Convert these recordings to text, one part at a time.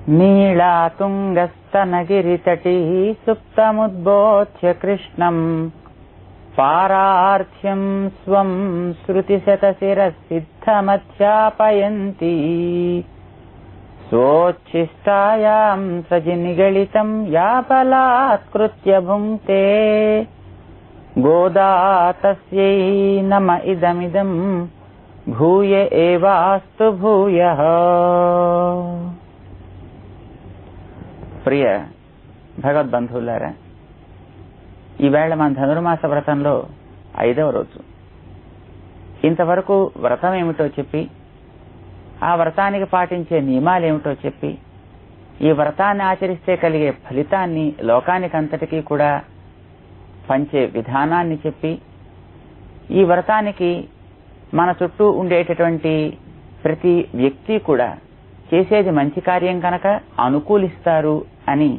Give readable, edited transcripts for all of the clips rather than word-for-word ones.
నీళాతుంగస్తనగిరితటీ సుప్తముద్బోధ్య కృష్ణం పారార్థ్యం స్వం శృతిశతశిరసిద్ధమధ్యాపయంతి సోచ్ఛిష్టాయాం సజినిగళితం యా బలాత్కృత్య భుంక్తే గోదా తస్యై నమ ఇదమిదం భూయ ఏవాస్తు భూయః. ప్రియ భగవద్బంధువులారా, ఈవేళ మన ధనుర్మాస వ్రతంలో 5వ రోజు. ఇంతవరకు వ్రతం ఏమిటో చెప్పి, ఆ వ్రతానికి పాటించే నియమాలేమిటో చెప్పి, ఈ వ్రతాన్ని ఆచరిస్తే కలిగే ఫలితాన్ని లోకానికంతటికీ కూడా పంచే విధానాన్ని చెప్పి, ఈ వ్రతానికి మన చుట్టూ ఉండేటటువంటి ప్రతి వ్యక్తి కూడా చేసేది మంచి కార్యం కనుక అనుకూలిస్తారు అని,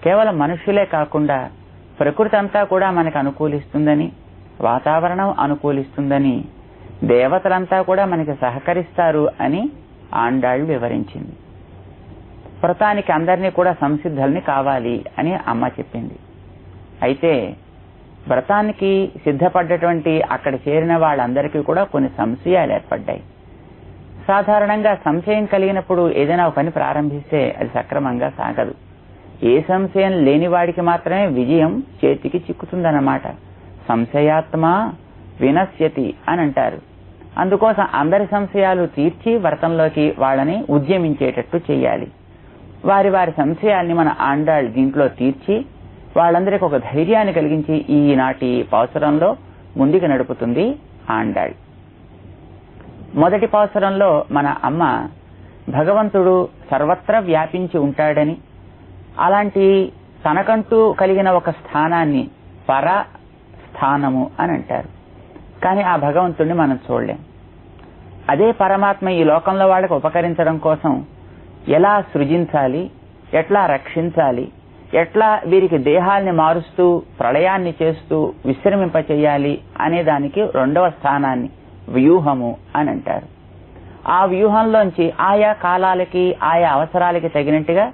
కేవలం మనుష్యులే కాకుండా ప్రకృతి అంతా కూడా మనకు అనుకూలిస్తుందని, వాతావరణం అనుకూలిస్తుందని, దేవతలంతా కూడా మనకి సహకరిస్తారు అని ఆండాళ్ళు వివరించింది. వ్రతానికి అందరినీ కూడా సంసిద్ధుల్ని కావాలి అని అమ్మ చెప్పింది. అయితే వ్రతానికి సిద్ధపడ్డటువంటి అక్కడ చేరిన వాళ్ళందరికీ కూడా కొన్ని సంశయాలు ఏర్పడ్డాయి. సాధారణంగా సంశయం కలిగినప్పుడు ఏదైనా ఒక పని ప్రారంభిస్తే అది సక్రమంగా సాగదు. ఏ సంశయం లేని వాడికి మాత్రమే విజయం చేతికి చిక్కుతుందన్నమాట. సంశయాత్మ వినశ్యతి అని అంటారు. అందుకోసం అందరి సంశయాలు తీర్చి వ్రతంలోకి వాళ్ళని ఉద్యమించేటట్టు చేయాలి. వారి వారి సంశయాల్ని మన ఆండాళ్ దీంట్లో తీర్చి వాళ్ళందరికీ ఒక ధైర్యాన్ని కలిగించి ఈనాటి పాసురంలో ముందుకు నడుపుతుంది ఆండాళ్. మొదటి పాసురంలో మన అమ్మ భగవంతుడు సర్వత్రా వ్యాపించి ఉంటాడని, అలాంటి తనకంటూ కలిగిన ఒక స్థానాన్ని పర స్థానము అని అంటారు. కానీ ఆ భగవంతుడిని మనం చూడలేం. అదే పరమాత్మ ఈ లోకంలో వాళ్ళకి ఉపకరించడం కోసం ఎలా సృజించాలి, ఎట్లా రక్షించాలి, ఎట్లా వీరికి దేహాల్ని మారుస్తూ ప్రళయాన్ని చేస్తూ విశ్రమింపచేయాలి అనే దానికి 2వ స్థానాన్ని వ్యూహము అని అంటారు. ఆ వ్యూహంలోంచి ఆయా కాలాలకి ఆయా అవసరాలకి తగినట్టుగా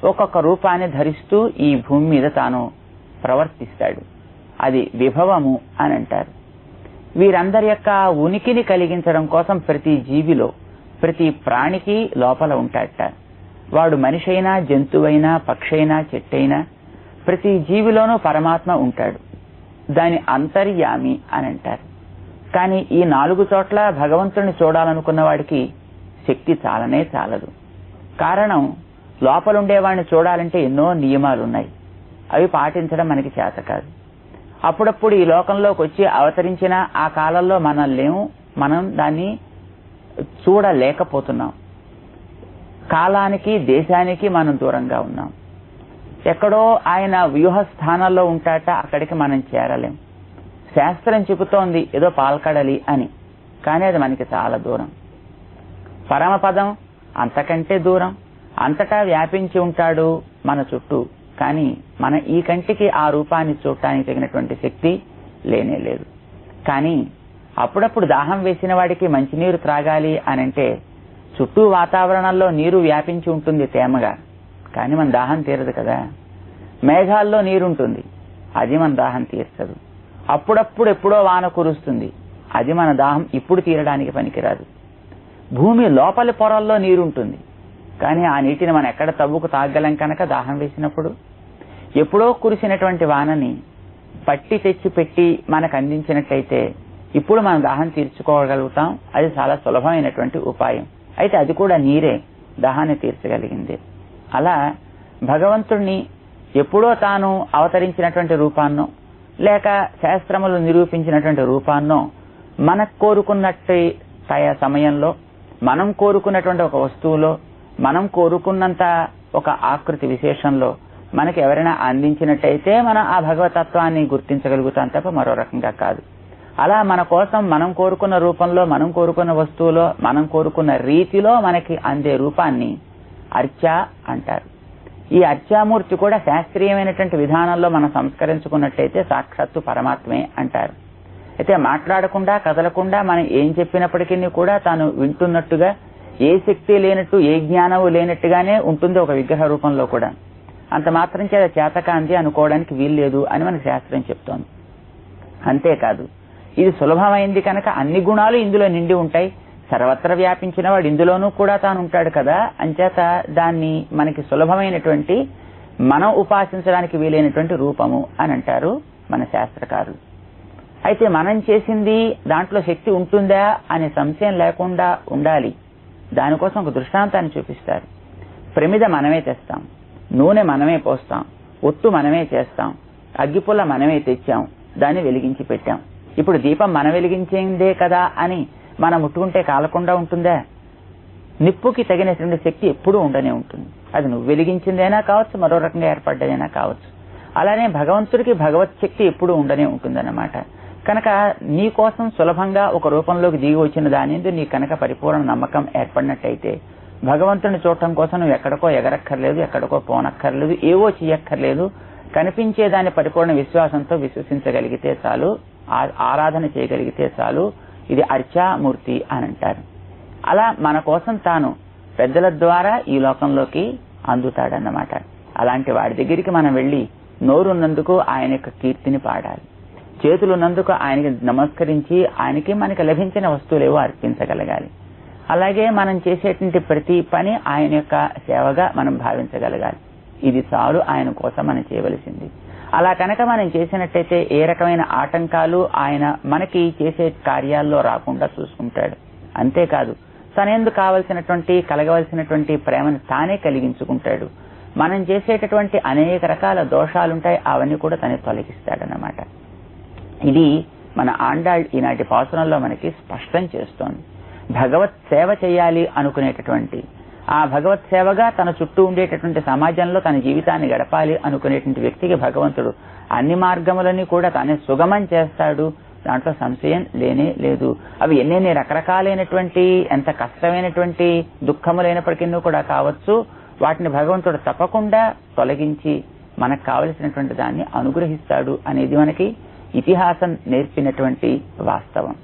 ఒక్కొక్క రూపాన్ని ధరిస్తూ ఈ భూమి మీద తాను ప్రవర్తిస్తాడు. అది విభవము అని అంటారు. వీరందరి యొక్క ఉనికిని కలిగించడం కోసం ప్రతి జీవిలో ప్రతి ప్రాణికి లోపల ఉంటాడట. వాడు మనిషి అయినా, జంతువైనా, పక్షైనా, చెట్టైనా ప్రతి జీవిలోనూ పరమాత్మ ఉంటాడు. దాని అంతర్యామి అని అంటారు. కానీ ఈ 4 చోట్ల భగవంతుడిని చూడాలనుకున్న వాడికి శక్తి చాలనే చాలదు. కారణం, లోపలుండేవాడిని చూడాలంటే ఎన్నో నియమాలున్నాయి. అవి పాటించడం మనకి చేత కాదు. అప్పుడప్పుడు ఈ లోకంలోకి వచ్చి అవతరించిన ఆ కాలంలో మనం దాన్ని చూడలేకపోతున్నాం. కాలానికి, దేశానికి మనం దూరంగా ఉన్నాం. ఎక్కడో ఆయన వ్యూహ స్థానాల్లో ఉంటాట, అక్కడికి మనం చేరలేం. శాస్త్రం చెబుతోంది ఏదో పాల్కడలి అని, కానీ అది మనకి చాలా దూరం. పరమపదం అంతకంటే దూరం. అంతటా వ్యాపించి ఉంటాడు మన చుట్టూ. కానీ మన ఈ కంటికి ఆ రూపాన్ని చూడటానికి తగినటువంటి శక్తి లేనే లేదు. కానీ అప్పుడప్పుడు దాహం వేసిన వాడికి మంచినీరు త్రాగాలి అనంటే చుట్టూ వాతావరణంలో నీరు వ్యాపించి ఉంటుంది తేమగా, కానీ మన దాహం తీరదు కదా. మేఘాల్లో నీరుంటుంది, అది మన దాహం తీర్చదు. అప్పుడప్పుడు ఎప్పుడో వాన కురుస్తుంది, అది మన దాహం ఇప్పుడు తీరడానికి పనికిరాదు. భూమి లోపలి పొరల్లో నీరుంటుంది, కానీ ఆ నీటిని మనం ఎక్కడ తవ్వుకు తాగలం కనుక దాహం వేసినప్పుడు ఎప్పుడో కురిసినటువంటి వానని పట్టి తెచ్చి పెట్టి మనకు అందించినట్లయితే ఇప్పుడు మనం దాహం తీర్చుకోగలుగుతాం. అది చాలా సులభమైనటువంటి ఉపాయం. అయితే అది కూడా నీరే దాహాన్ని తీర్చగలిగింది. అలా భగవంతుణ్ణి ఎప్పుడో తాను అవతరించినటువంటి రూపాన్నో లేక శాస్త్రములు నిరూపించినటువంటి రూపాన్నో మనకు కోరుకున్నట్టు సమయంలో, మనం కోరుకున్నటువంటి ఒక వస్తువులో, మనం కోరుకున్నంత ఒక ఆకృతి విశేషంలో మనకి ఎవరైనా అందించినట్టయితే మనం ఆ భగవతత్వాన్ని గుర్తించగలుగుతాం తప్ప మరో రకంగా కాదు. అలా మన కోసం మనం కోరుకున్న రూపంలో, మనం కోరుకున్న వస్తువులో, మనం కోరుకున్న రీతిలో మనకి అందే రూపాన్ని అర్చ అంటారు. ఈ అర్చామూర్తి కూడా శాస్త్రీయమైనటువంటి విధానంలో మనం సంస్కరించుకున్నట్టయితే సాక్షాత్తు పరమాత్మే అంటారు. అయితే మాట్లాడకుండా, కదలకుండా మనం ఏం చెప్పినప్పటికీ కూడా తాను వింటున్నట్టుగా ఏ శక్తి లేనట్టు ఏ జ్ఞానము లేనట్టుగానే ఉంటుంది ఒక విగ్రహ రూపంలో కూడా. అంత మాత్రం చేతకాంతి అనుకోవడానికి వీల్లేదు అని మన శాస్త్రం చెప్తోంది. అంతేకాదు, ఇది సులభమైంది కనుక అన్ని గుణాలు ఇందులో నిండి ఉంటాయి, సర్వత్ర వ్యాపించిన వాడు ఇందులోనూ కూడా తాను ఉంటాడు కదా, అంచేత దాన్ని మనకి సులభమైనటువంటి, మనం ఉపాసించడానికి వీలైనటువంటి రూపము అని అంటారు మన శాస్త్రకారులు. అయితే మనం చేసింది దాంట్లో శక్తి ఉంటుందా అనే సంశయం లేకుండా ఉండాలి. దానికోసం ఒక దృష్టాంతాన్ని చూపిస్తారు. ప్రమిద మనమే తెస్తాం, నూనె మనమే పోస్తాం, ఒత్తు మనమే చేస్తాం, అగ్గిపుల్ల మనమే తెచ్చాం, దాన్ని వెలిగించి పెట్టాం. ఇప్పుడు దీపం మనం వెలిగించిందే కదా అని మనం ముట్టుకుంటే కాలకుండా ఉంటుందా? నిప్పుకి తగినటువంటి శక్తి ఎప్పుడూ ఉండనే ఉంటుంది. అది నువ్వు వెలిగించిందైనా కావచ్చు, మరో రకంగా ఏర్పడ్డదైనా కావచ్చు. అలానే భగవంతుడికి భగవత్ శక్తి ఎప్పుడూ ఉండనే ఉంటుందన్నమాట. కనుక నీ కోసం సులభంగా ఒక రూపంలోకి దిగి వచ్చిన దాని మీద నీ కనుక పరిపూర్ణ నమ్మకం ఏర్పడినట్టయితే భగవంతుడిని చూడటం కోసం నువ్వు ఎక్కడికో ఎగరక్కర్లేదు, ఎక్కడికో పోనక్కర్లేదు, ఏవో చెయ్యక్కర్లేదు. కనిపించే దాని పరిపూర్ణ విశ్వాసంతో విశ్వసించగలిగితే చాలు, ఆరాధన చేయగలిగితే చాలు. ఇది అర్చామూర్తి అని అంటారు. అలా మన కోసం తాను పెద్దల ద్వారా ఈ లోకంలోకి అందుతాడన్నమాట. అలాంటి వాడి దగ్గరికి మనం వెళ్ళి నోరున్నందుకు ఆయన యొక్క కీర్తిని పాడాలి, చేతులున్నందుకు ఆయనకి నమస్కరించి ఆయనకి మనకి లభించిన వస్తువులేవో అర్పించగలగాలి. అలాగే మనం చేసేటువంటి ప్రతి పని ఆయన యొక్క సేవగా మనం భావించగలగాలి. ఇది చాలు ఆయన కోసం మనం చేయవలసింది. అలా కనుక మనం చేసినట్టయితే ఏ రకమైన ఆటంకాలు ఆయన మనకి చేసే కార్యాల్లో రాకుండా చూసుకుంటాడు. అంతేకాదు, తనెందుకు కావలసినటువంటి కలగవలసినటువంటి ప్రేమను తానే కలిగించుకుంటాడు. మనం చేసేటటువంటి అనేక రకాల దోషాలుంటాయి, అవన్నీ కూడా తనే తొలగిస్తాడన్నమాట. ఇది మన ఆండాళ్ ఈనాటి పాసురంలో మనకి స్పష్టం చేస్తోంది. భగవత్ సేవ చేయాలి అనుకునేటటువంటి, ఆ భగవత్ సేవగా తన చుట్టూ ఉండేటటువంటి సమాజంలో తన జీవితాన్ని గడపాలి అనుకునేటువంటి వ్యక్తికి భగవంతుడు అన్ని మార్గములని కూడా తానే సుగమం చేస్తాడు. దాంట్లో సంశయం లేనే లేదు. అవి ఎన్నెన్ని రకరకాలైనటువంటి, ఎంత కష్టమైనటువంటి దుఃఖములైనప్పటికీ కూడా కావచ్చు, వాటిని భగవంతుడు తప్పకుండా తొలగించి మనకు కావలసినటువంటి దాన్ని అనుగ్రహిస్తాడు అనేది మనకి ఇతిహాసం నేర్పినటువంటి వాస్తవం.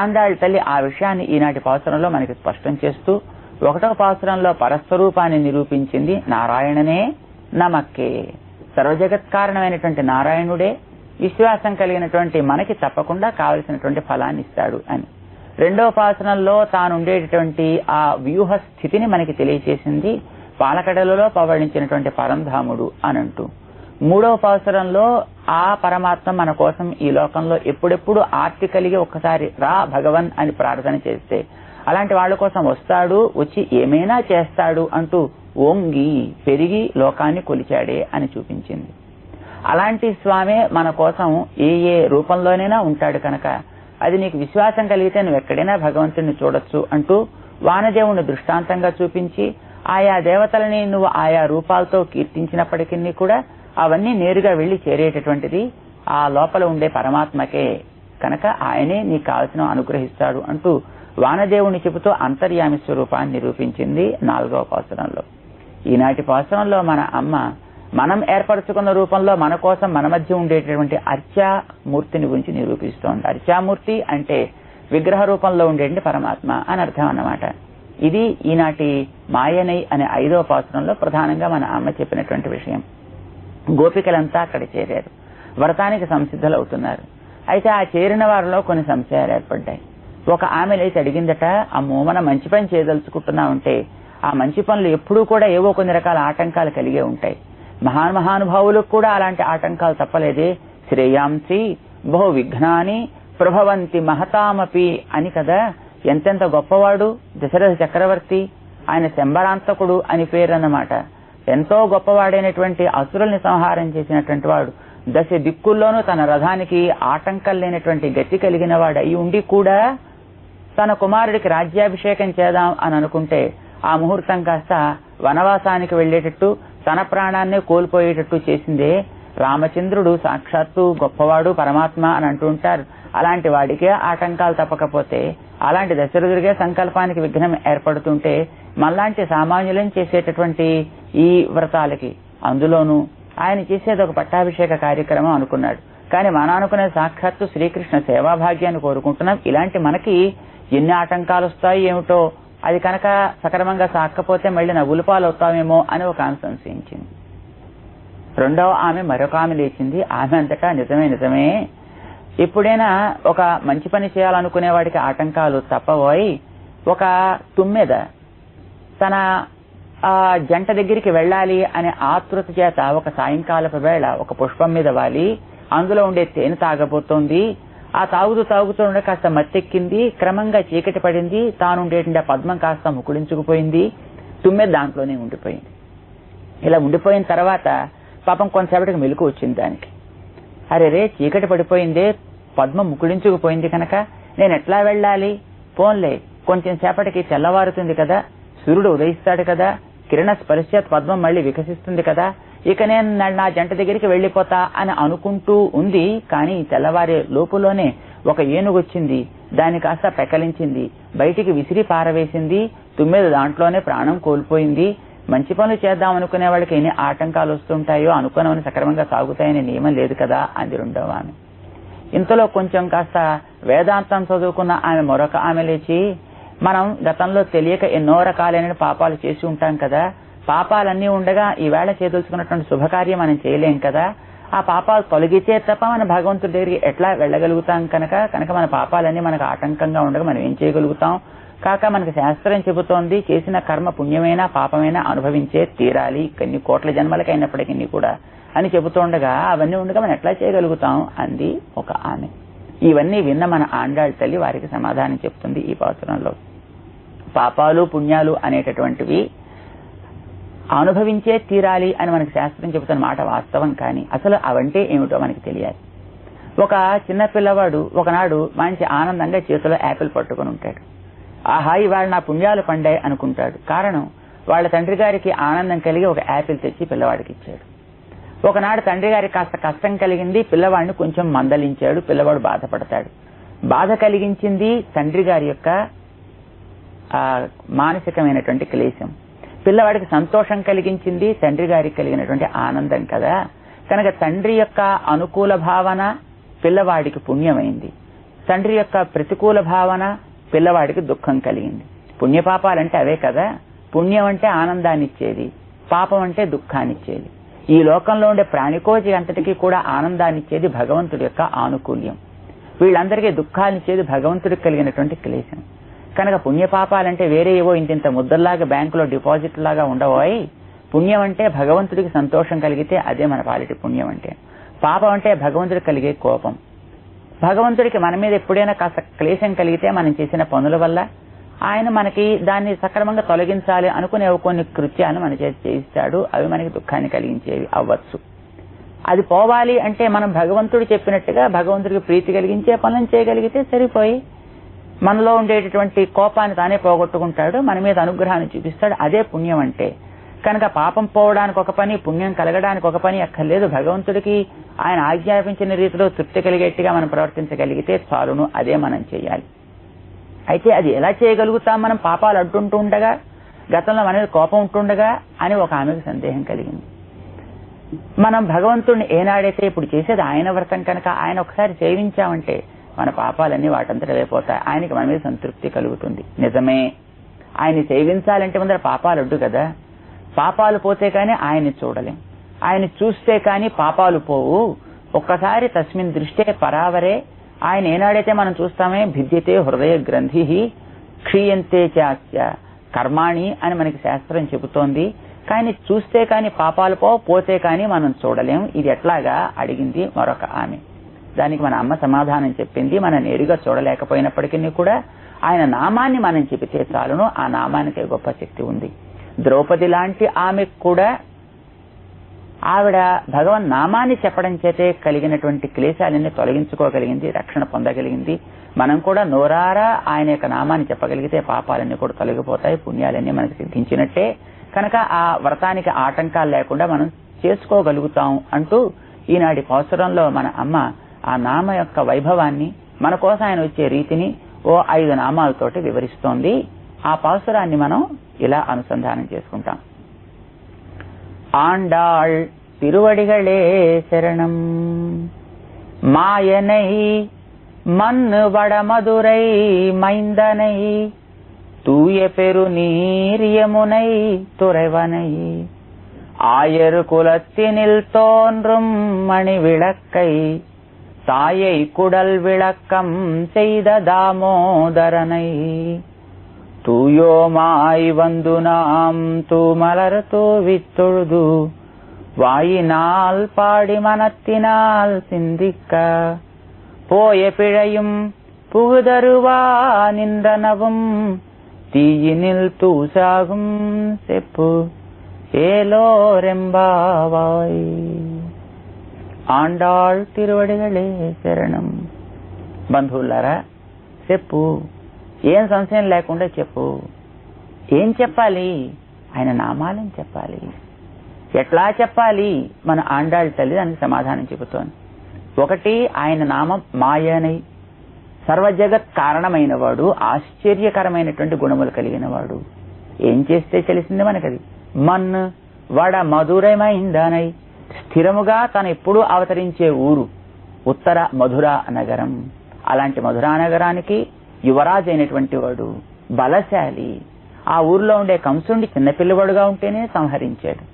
ఆండాళ్ తల్లి ఆ విషయాన్ని ఈనాటి పాసురంలో మనకి స్పష్టం చేస్తూ 1వ పాసురంలో పరస్వరూపాన్ని నిరూపించింది. నారాయణనే నమక్కే, సర్వజగత్కారణమైనటువంటి నారాయణుడే విశ్వాసం కలిగినటువంటి మనకి తప్పకుండా కావలసినటువంటి ఫలాన్ని ఇస్తాడు అని. 2వ పాసురంలో తాను ఉండేటటువంటి ఆ వ్యూహ స్థితిని మనకి తెలియచేసింది. పాలకడలలో పవళించినటువంటి పరంధాముడు అనంటూ. 3వ పాసురంలో ఆ పరమాత్మ మన కోసం ఈ లోకంలో ఎప్పుడెప్పుడు ఆర్తి కలిగి ఒక్కసారి రా భగవన్ అని ప్రార్థన చేస్తే అలాంటి వాళ్ళ కోసం వస్తాడు, వచ్చి ఏమైనా చేస్తాడు అంటూ ఓంగి పెరిగి లోకాన్ని కొలిచాడే అని చూపించింది. అలాంటి స్వామే మన కోసం ఏ ఏ రూపంలోనైనా ఉంటాడు కనుక అది నీకు విశ్వాసం కలిగితే నువ్వు ఎక్కడైనా భగవంతుడిని చూడొచ్చు అంటూ వానదేవుని దృష్టాంతంగా చూపించి ఆయా దేవతలని నువ్వు ఆయా రూపాలతో కీర్తించినప్పటికీ కూడా అవన్నీ నేరుగా వెళ్లి చేరేటటువంటిది ఆ లోపల ఉండే పరమాత్మకే కనుక ఆయనే నీకు కావలసిన అనుగ్రహిస్తాడు అంటూ వానదేవుని చెబుతూ అంతర్యామి స్వరూపాన్ని నిరూపించింది 4వ పాసురంలో. ఈనాటి పాసురంలో మన అమ్మ మనం ఏర్పరచుకున్న రూపంలో మన కోసం మన మధ్య ఉండేటటువంటి అర్చామూర్తిని గురించి నిరూపిస్తోంది. అర్చామూర్తి అంటే విగ్రహ రూపంలో ఉండేటువంటి పరమాత్మ అని అర్థం అన్నమాట. ఇది ఈనాటి మాయనై అనే 5వ పాసురంలో ప్రధానంగా మన అమ్మ చెప్పినటువంటి విషయం. గోపికలంతా అక్కడ చేరారు, వ్రతానికి సంసిద్ధులవుతున్నారు. అయితే ఆ చేరిన వారిలో కొన్ని సంశయాలు ఏర్పడ్డాయి. ఒక ఆమె లేచి అడిగిందట, అమ్మో మనం మంచి పని చేయదలుచుకుంటున్నామంటే ఆ మంచి పనులు ఎప్పుడూ కూడా ఏవో కొన్ని రకాల ఆటంకాలు కలిగే ఉంటాయి. మహానుభావులకు కూడా అలాంటి ఆటంకాలు తప్పలేదే. శ్రేయాంసి బహు విఘ్నాని ప్రభవంతి మహతామపి అని కదా. ఎంతెంత గొప్పవాడు దశరథ చక్రవర్తి, ఆయన శంబరాంతకుడు అని పేరు అన్నమాట. ఎంతో గొప్పవాడైనటువంటి అసురుల్ని సంహారం చేసినటువంటి వాడు, 10 దిక్కుల్లోనూ తన రథానికి ఆటంకం లేనటువంటి గతి కలిగిన వాడు అయి ఉండి కూడా తన కుమారుడికి రాజ్యాభిషేకం చేద్దాం అని అనుకుంటే ఆ ముహూర్తం కాస్త వనవాసానికి వెళ్లేటట్టు తన ప్రాణాన్నే కోల్పోయేటట్టు చేసిందే. రామచంద్రుడు సాక్షాత్తు గొప్పవాడు పరమాత్మ అని అంటుంటారు. అలాంటి వాడికే ఆటంకాలు తప్పకపోతే, అలాంటి దశరథుడికే సంకల్పానికి విఘ్నం ఏర్పడుతుంటే మళ్ళాంటి సామాన్యులను చేసేటటువంటి ఈ వ్రతాలకి, అందులోనూ ఆయన చేసేది ఒక పట్టాభిషేక కార్యక్రమం అనుకున్నాడు. కానీ మనం అనుకునే సాక్షాత్తు శ్రీకృష్ణ సేవాభాగ్యాన్ని కోరుకుంటున్నాం. ఇలాంటి మనకి ఎన్ని ఆటంకాలు వస్తాయి ఏమిటో అది కనుక సక్రమంగా సాక్కపోతే మళ్ళీ నవ్వుల పాలు అవుతామేమో అని ఒక ఆమె సంశయించింది. రెండవ ఆమె మరొక ఆమె లేచింది. ఆమె అంతటా నిజమే ఎప్పుడైనా ఒక మంచి పని చేయాలనుకునే వాడికి ఆటంకాలు తప్పబోయి ఒక తుమ్మెద తన జంట దగ్గరికి వెళ్ళాలి అనే ఆతృత చేత ఒక సాయంకాలపు వేళ ఒక పుష్పం మీద వాలి అందులో ఉండే తేనె తాగబోతోంది. ఆ తాగుతూ ఉండే కాస్త మత్తెక్కింది. క్రమంగా చీకటి పడింది. తానుండేటువంటి పద్మం కాస్త ముకుళించుకుపోయింది. తుమ్మెద దాంట్లోనే ఉండిపోయింది. ఇలా ఉండిపోయిన తర్వాత పాపం కొంతసేపటికి మెలకు వచ్చింది దానికి. అరే చీకటి పడిపోయిందే, పద్మం ముకుళించుకుపోయింది కనుక నేను ఎట్లా వెళ్ళాలి? పోన్లే, కొంచెం సేపటికి తెల్లవారుతుంది కదా, సూర్యుడు ఉదయిస్తాడు కదా, కిరణ స్పర్శత్ పద్మం మళ్ళీ వికసిస్తుంది కదా, ఇక నేను నా జంట దగ్గరికి వెళ్లిపోతా అని అనుకుంటూ ఉంది. కానీ తెల్లవారే లోపులోనే ఒక ఏనుగు వచ్చింది. దాన్ని కాస్త పెకలించింది, బయటికి విసిరి పారవేసింది. తుమ్మెద దాంట్లోనే ప్రాణం కోల్పోయింది. మంచి పనులు చేద్దాం అనుకునే వాళ్ళకి ఎన్ని ఆటంకాలు వస్తుంటాయో అనుకున్నవని సక్రమంగా సాగుతాయనే నియమం లేదు కదా అంది రెండవ ఆమె. ఇంతలో కొంచెం కాస్త వేదాంతం చదువుకున్న ఆమె మరొక ఆమె లేచి, మనం గతంలో తెలియక ఎన్నో రకాలైన పాపాలు చేసి ఉంటాం కదా, పాపాలన్నీ ఉండగా ఈవేళ చేయదలుచుకున్నటువంటి శుభకార్యం మనం చేయలేం కదా, ఆ పాపాలు తొలగితే తప్ప మన భగవంతుడి దగ్గరికి ఎట్లా వెళ్ళగలుగుతాం కనుక మన పాపాలన్నీ మనకు ఆటంకంగా ఉండగా మనం ఏం చేయగలుగుతాం? కాక మనకి శాస్త్రం చెబుతోంది చేసిన కర్మ పుణ్యమైనా పాపమైనా అనుభవించే తీరాలి, కొన్ని కోట్ల జన్మలకైనప్పటికీ కూడా అని చెబుతుండగా అవన్నీ ఉండగా మనం ఎట్లా చేయగలుగుతాం అంది ఒక ఆమె. ఇవన్నీ విన్న మన ఆండాళ్ళ తల్లి వారికి సమాధానం చెప్తుంది ఈ పాసురంలో. పాపాలు పుణ్యాలు అనేటటువంటివి అనుభవించే తీరాలి అని మనకి శాస్త్రం చెబుతున్న మాట వాస్తవం. కానీ అసలు అవంటే ఏమిటో మనకి తెలియాలి. ఒక చిన్న పిల్లవాడు ఒకనాడు మంచి ఆనందంగా చేతిలో యాపిల్ పట్టుకుని ఉంటాడు. ఆహా ఇవాళ నా పుణ్యాలు పండాయి అనుకుంటాడు. కారణం వాళ్ళ తండ్రి గారికి ఆనందం కలిగి ఒక యాపిల్ తెచ్చి పిల్లవాడికి ఇచ్చాడు. ఒకనాడు తండ్రి గారికి కాస్త కష్టం కలిగింది, పిల్లవాడిని కొంచెం మందలించాడు. పిల్లవాడు బాధపడతాడు. బాధ కలిగించింది తండ్రి గారి యొక్క మానసికమైనటువంటి క్లేశం. పిల్లవాడికి సంతోషం కలిగించింది తండ్రి గారికి కలిగినటువంటి ఆనందం కదా. కనుక తండ్రి యొక్క అనుకూల భావన పిల్లవాడికి పుణ్యమైంది, తండ్రి యొక్క ప్రతికూల భావన పిల్లవాడికి దుఃఖం కలిగింది. పుణ్యపాపాలంటే అవే కదా. పుణ్యం అంటే ఆనందాన్ని ఇచ్చేది, పాపం అంటే దుఃఖాన్ని ఇచ్చేది. ఈ లోకంలో ఉండే ప్రాణికోటి అంతటికీ కూడా ఆనందాన్ని ఇచ్చేది భగవంతుడి యొక్క ఆనుకూల్యం. వీళ్ళందరికీ దుఃఖాన్ని ఇచ్చేది భగవంతుడికి కలిగినటువంటి క్లేశం. కనుక పుణ్యపాపాలంటే వేరే ఏవో ఇంత ముద్దల్లాగా బ్యాంకులో డిపాజిట్ లాగా ఉండబోయి, పుణ్యం అంటే భగవంతుడికి సంతోషం కలిగితే అదే మన పాలిటి పుణ్యం అంటే. పాపం అంటే భగవంతుడికి కలిగే కోపం. భగవంతుడికి మన మీద ఎప్పుడైనా కాస్త క్లేశం కలిగితే మనం చేసిన పనుల వల్ల ఆయన మనకి దాన్ని సక్రమంగా తొలగించాలి అనుకునే కొన్ని కృత్యాలు మన చేసి చేయిస్తాడు. అవి మనకి దుఃఖాన్ని కలిగించేవి అవ్వచ్చు. అది పోవాలి అంటే మనం భగవంతుడు చెప్పినట్టుగా భగవంతుడికి ప్రీతి కలిగించే పనులను చేయగలిగితే సరిపోయి మనలో ఉండేటటువంటి కోపాన్ని తానే పోగొట్టుకుంటాడు, మన మీద అనుగ్రహాన్ని చూపిస్తాడు. అదే పుణ్యం అంటే. కనుక పాపం పోవడానికి ఒక పని, పుణ్యం కలగడానికి ఒక పని అక్కర్లేదు. భగవంతుడికి ఆయన ఆజ్ఞాపించిన రీతిలో తృప్తి కలిగేట్టుగా మనం ప్రవర్తించగలిగితే చాలును. అదే మనం చేయాలి. అయితే అది ఎలా చేయగలుగుతాం? మనం పాపాలు అడ్డుంటూ ఉండగా, గతంలో మన మీద కోపం ఉంటుండగా అని ఒక ఆమెకు సందేహం కలిగింది. మనం భగవంతుడిని ఏనాడైతే ఇప్పుడు చేసేది ఆయన వ్రతం కనుక ఆయన ఒకసారి సేవించామంటే మన పాపాలన్నీ వాటంతట అయిపోతాయి. ఆయనకి మన మీద సంతృప్తి కలుగుతుంది. నిజమే, ఆయన్ని సేవించాలంటే ముందర పాపాలు అడ్డు కదా. పాపాలు పోతే కానీ ఆయన్ని చూడలేం. ఆయన చూస్తే కానీ పాపాలు పోవు. ఒక్కసారి తస్మిన్ దృష్టే పరావరే, ఆయన ఏనాడైతే మనం చూస్తామే భిద్యతే హృదయ గ్రంథి క్షీయంతే చాస్య కర్మాణి అని మనకి శాస్త్రం చెబుతోంది. కానీ చూస్తే కానీ పాపాలు పోతే కానీ మనం చూడలేం. ఇది ఎట్లాగా అడిగింది మరొక ఆమె. దానికి మన అమ్మ సమాధానం చెప్పింది. మనం నేరుగా చూడలేకపోయినప్పటికీ కూడా ఆయన నామాన్ని మనం చెబితే చాలును. ఆ నామానికి గొప్ప శక్తి ఉంది. ద్రౌపది లాంటి ఆమెకు కూడా ఆవిడ భగవన్ నామాన్ని చెప్పడం చేతే కలిగినటువంటి క్లేశాలన్నీ తొలగించుకోగలిగింది, రక్షణ పొందగలిగింది. మనం కూడా నోరారా ఆయన యొక్క నామాన్ని చెప్పగలిగితే పాపాలన్నీ కూడా తొలగిపోతాయి, పుణ్యాలన్నీ మనకు సిద్ధించినట్టే. కనుక ఆ వ్రతానికి ఆటంకాలు లేకుండా మనం చేసుకోగలుగుతాం అంటూ ఈనాటి పాసురంలో మన అమ్మ ఆ నామ యొక్క వైభవాన్ని, మన కోసం ఆయన వచ్చే రీతిని 5 నామాలతోటి వివరిస్తోంది. ఆ పాసురాన్ని మనం ఇలా అనుసంధానం చేసుకుంటాం. ఆండాళ్ తిరువడిగళే శరణం మాయనై మన్ను వడమదురై మైందనై தூய பெருநீர் யமுனை துறைவனை ஆயர் குலத்தினில் தோன்றும் மணி விளக்கை தாயை குடல் விளக்கம் செய்த தாமோதரனை தூயோமாய் வந்து நாம் தூமலர் தூவித் தொழுது வாயினால் பாடி மனத்தினால் சிந்திக்க போய பிழையும் புகுதருவா நின்றனவும் தீயினில் தூசாகும் செப்பு ஏலோரெம்பாவாய். ఆండాళ్ తిరువడిగళే శరణం. బంధువులారా, చెప్పు, ఏం సంశయం లేకుండా చెప్పు. ఏం చెప్పాలి? ఆయన నామాలని చెప్పాలి. ఎట్లా చెప్పాలి? మన ఆండాళ్ తల్లి దానికి సమాధానం చెబుతోంది. ఒకటి, ఆయన నామం మాయనై, సర్వజగత్ కారణమైన వాడు, ఆశ్చర్యకరమైనటువంటి గుణములు కలిగిన వాడు. ఏం చేస్తే తెలిసింది మనకది? మన్ వడ మధురమైందనై, స్థిరముగా తను ఎప్పుడూ అవతరించే ఊరు ఉత్తర మధురా నగరం. అలాంటి మధురా నగరానికి యువరాజు అయినటువంటి వాడు, బలశాలి. ఆ ఊరిలో ఉండే కంసుడిని చిన్నపిల్లవాడుగా ఉంటేనే సంహరించాడు.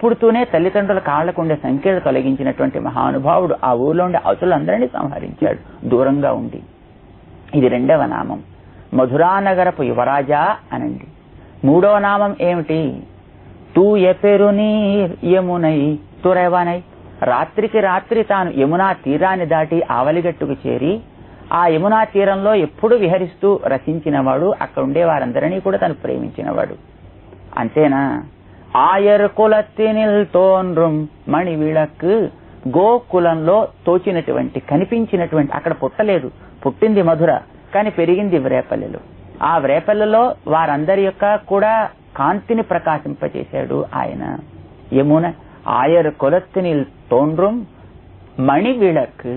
పుడుతూనే తల్లిదండ్రుల కాళ్లకు ఉండే సంఖ్యలు తొలగించినటువంటి మహానుభావుడు ఆ ఊరిలో ఉండే అతులందరినీ సంహరించాడు దూరంగా ఉండి. ఇది రెండవ నామం, మధురా నగరపు యువరాజా అనండి. మూడవ నామం ఏమిటి? తూయ పెరునీర్ యమునై తురెవనై, రాత్రికి రాత్రి తాను యమునా తీరాన్ని దాటి ఆవలిగట్టుకు చేరి ఆ యమునా తీరంలో ఎప్పుడు విహరిస్తూ రచించినవాడు, అక్కడ ఉండే వారందరినీ కూడా తను ప్రేమించినవాడు. అంతేనా? ఆయర్ కులత్తినిల్ తోన్రుం మణి విళక్, గోకులంలో తోచినటువంటి కనిపించినటువంటి, అక్కడ పుట్టలేదు, పుట్టింది మధుర కానీ పెరిగింది వ్రేపల్లెలో. ఆ వ్రేపల్లెలో వారందరి యొక్క కూడా కాంతిని ప్రకాశింపచేశాడు ఆయన. యమున ఆయర్ కులత్తినిల్ తోన్రుం మణి విళక్,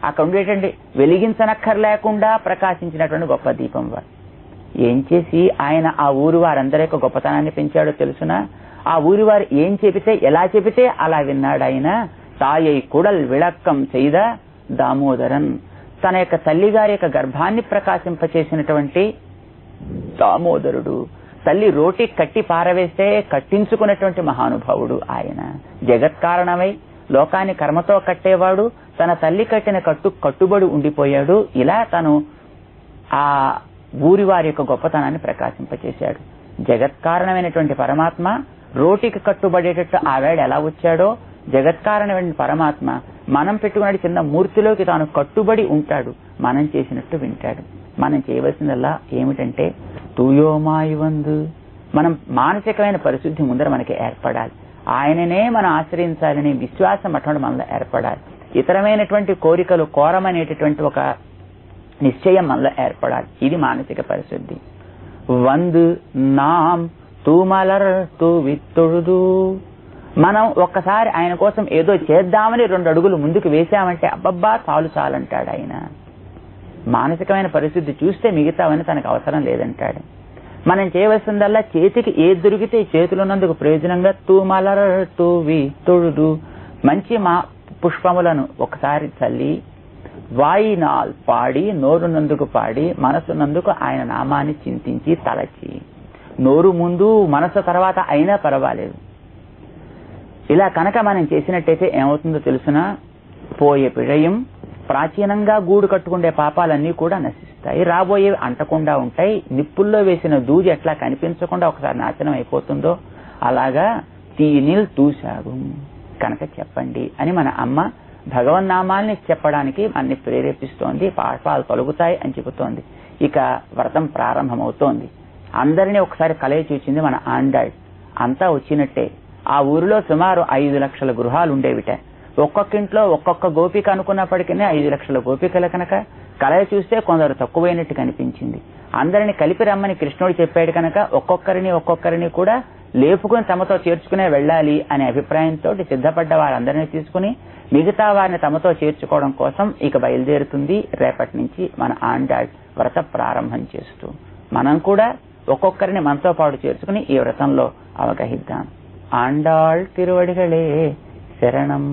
అక్కడ ఉండేటువంటి వెలిగించనక్కర్లేకుండా ప్రకాశించినటువంటి గొప్ప దీపం వారు. ఏం చేసి ఆయన ఆ ఊరు వారందరి యొక్క గొప్పతనాన్ని పెంచాడో తెలుసునా? ఆ ఊరి వారు ఏం చెబితే, ఎలా చెబితే అలా విన్నాడు ఆయన. తాయై కుడల్ విళక్కం చేద దామోదరన్, తన యొక్క తల్లిగారి యొక్క గర్భాన్ని ప్రకాశింపచేసినటువంటి దామోదరుడు. తల్లి రోటి కట్టి పారవేస్తే కట్టించుకున్నటువంటి మహానుభావుడు ఆయన. జగత్కారణమై లోకాన్ని కర్మతో కట్టేవాడు, తన తల్లి కట్టిన కట్టుబడి ఉండిపోయాడు. ఇలా తను ఆ ఊరి వారి యొక్క గొప్పతనాన్ని ప్రకాశింపచేశాడు. జగత్కారణమైనటువంటి పరమాత్మ రోటికి కట్టుబడేటట్టు ఆవేడ ఎలా వచ్చాడో, జగత్కారణమైన పరమాత్మ మనం పెట్టుకున్న చిన్న మూర్తిలోకి తాను కట్టుబడి ఉంటాడు. మనం చేసినట్టు వింటాడు. మనం చేయవలసిందల్లా ఏమిటంటే తూయోమాయివందు, మనం మానసికమైన పరిశుద్ధి ముందర మనకి ఏర్పడాలి. ఆయననే మనం ఆశ్రయించాలనే విశ్వాసం అటువంటి మనలో ఏర్పడాలి. ఇతరమైనటువంటి కోరికలు కోరమనేటటువంటి ఒక నిశ్చయం మనలో ఏర్పడాలి. ఇది మానసిక పరిశుద్ధి. వందు నాం తూమలర్ తూవిత్తొడుదు, మనం ఒక్కసారి ఆయన కోసం ఏదో చేద్దామని 2 అడుగులు ముందుకు వేశామంటే అబ్బబ్బా చాలంటాడు ఆయన. మానసికమైన పరిశుద్ధి చూస్తే మిగతావని తనకు అవసరం లేదంటాడు. మనం చేయవలసిందల్లా చేతికి ఏది దొరికితే చేతులున్నందుకు ప్రయోజనంగా తూమలర్ తూవిత్తొడుదు, మంచి పుష్పములను ఒకసారి చల్లి, వాయినాల్ పాడి, నోరునందుకు పాడి, మనసునందుకు ఆయన నామాన్ని చింతించి తలచి, నోరు ముందు మనసు తర్వాత అయినా పర్వాలేదు. ఇలా కనుక మనం చేసినట్టయితే ఏమవుతుందో తెలుసునా? పోయే పిഴയും, ప్రాచీనంగా గూడు కట్టుకుండే పాపాలన్నీ కూడా నశిస్తాయి. రాబోయేవి అంటకుండా ఉంటాయి. నిప్పుల్లో వేసిన దూది ఎట్లా కనిపించకుండా ఒకసారి నాశనం అయిపోతుందో అలాగా తీనిల్ తూశాగు కనుక చెప్పండి అని మన అమ్మ భగవన్నామాల్ని చెప్పడానికి మనని ప్రేరేపిస్తోంది. పాపాలు తొలగుతాయి అని చెబుతోంది. ఇక వ్రతం ప్రారంభమవుతోంది. అందరినీ ఒకసారి కలయి చూచింది మన ఆండాళ్. అంతా వచ్చినట్టే. ఆ ఊరిలో సుమారు 5 లక్షల గృహాలు ఉండేవిట. ఒక్కొక్క ఇంట్లో ఒక్కొక్క గోపిక అనుకున్నప్పటికీ 5 లక్షల గోపికల కనుక కలయి చూస్తే కొందరు తక్కువైనట్టు కనిపించింది. అందరిని కలిపి రమ్మని కృష్ణుడు చెప్పాడు కనుక ఒక్కొక్కరిని కూడా లేపుకుని తమతో చేర్చుకునే వెళ్ళాలి అనే అభిప్రాయంతో సిద్ధపడ్డ వారందరినీ తీసుకుని మిగతా వారిని తమతో చేర్చుకోవడం కోసం ఇక బయలుదేరుతుంది. రేపటి నుంచి మన ఆండాళ్ వ్రత ప్రారంభం చేస్తూ మనం కూడా ఒక్కొక్కరిని మనతో పాటు చేర్చుకుని ఈ వ్రతంలో అవగహిద్దాం. ఆండాళ్ తిరువడిగళే శరణం.